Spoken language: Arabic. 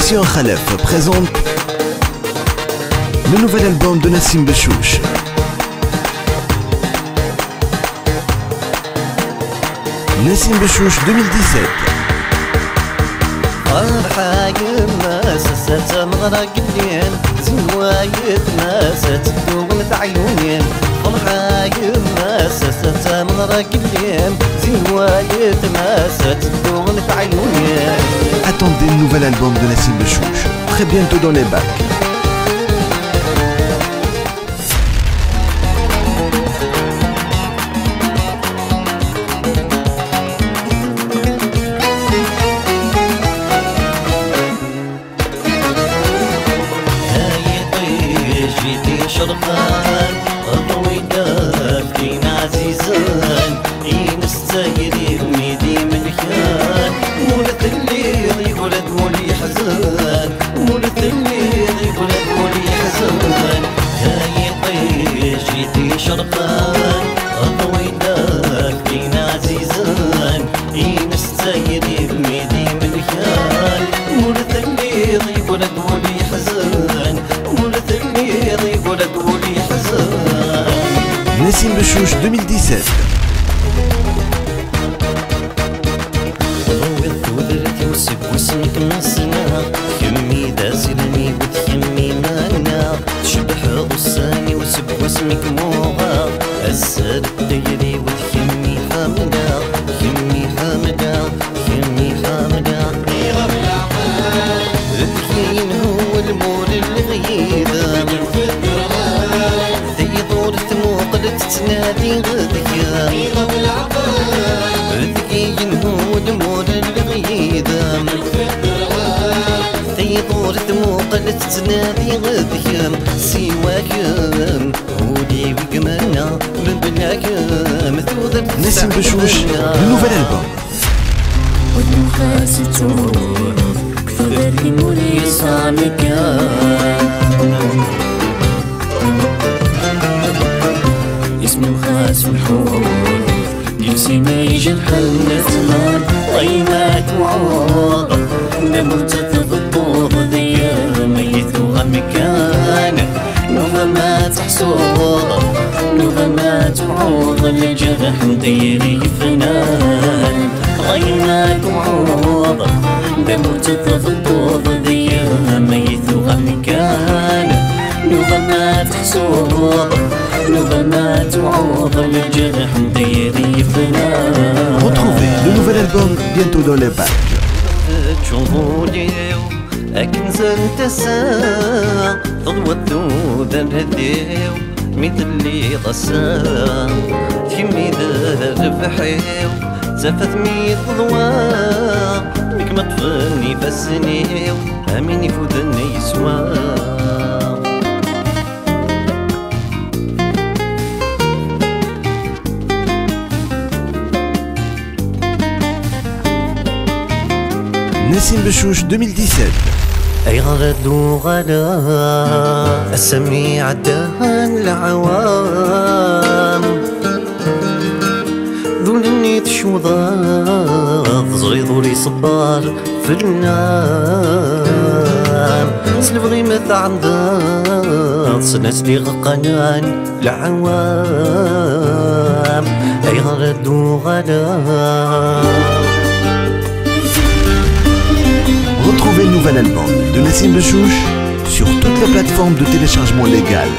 Production Khalef présente le nouvel album de Nassim Bechouch. Nassim Bechouch 2017. Attendez le nouvel album de Nassim Bechouch très bientôt dans les bacs. شرقان ضوينا فينا عزيزان نستاير ميدي ملكان مولد اللي ولد مولي حزان مولد اللي ولد مولي حزان هاي جيتي شرقان ضوينا فينا عزيزان نستاير ميدي ملكان مولد اللي ولد مولي حزان مولد اللي ولد مولي حزان. Nassim Bechouch 2017. واسمك نسنا يمي دازلني وتيمي مانا تشبح غصاني وسب واسمك موغا السر ديري وتيمي حامدا يمي حامدا يمي حامدا الحين هو المور الغيدا ذي دور تموقلت تنادي غديا الحين هو المور الغيدا ثيطور تموقلت تنادي غديم سواكم ولي وقمنا من بلاكم ثوذر Nassim Bechouch, le nouvel album. ودمخاستو كثر مولي صامك اسمه خاس الحور يمسي ما يجرح النسمان طيمات وعوض دموت تضبوط ذي ميت وغمكان نظمات حصوض نظمات وعوض الجرح ديري فنان طيمات وعوض دموت تضبوط ذي ميت وغمكان نظمات حصوض نظمات وعوض الجرح ديري فنان. Retrouvez le nouvel album bientôt dans les bacs. جمهوري أكنز انتسا ضوت ذا الهديو مثل اللي غسا كمي ذا ربحيو زفت ميت ضوا بك ما طفلني فسنيو أميني فودني يسوى. Nassim Bechouch 2017. أي غرد وغلا أسمي عدان العوام ذولني تشوضاض زغيضولي صبار في النام سلف غيمة عنداض سنسلي غقنان العوام أي غرد وغلا. Retrouvez le nouvel album de Nassim Bechouch sur toutes les plateformes de téléchargement légal.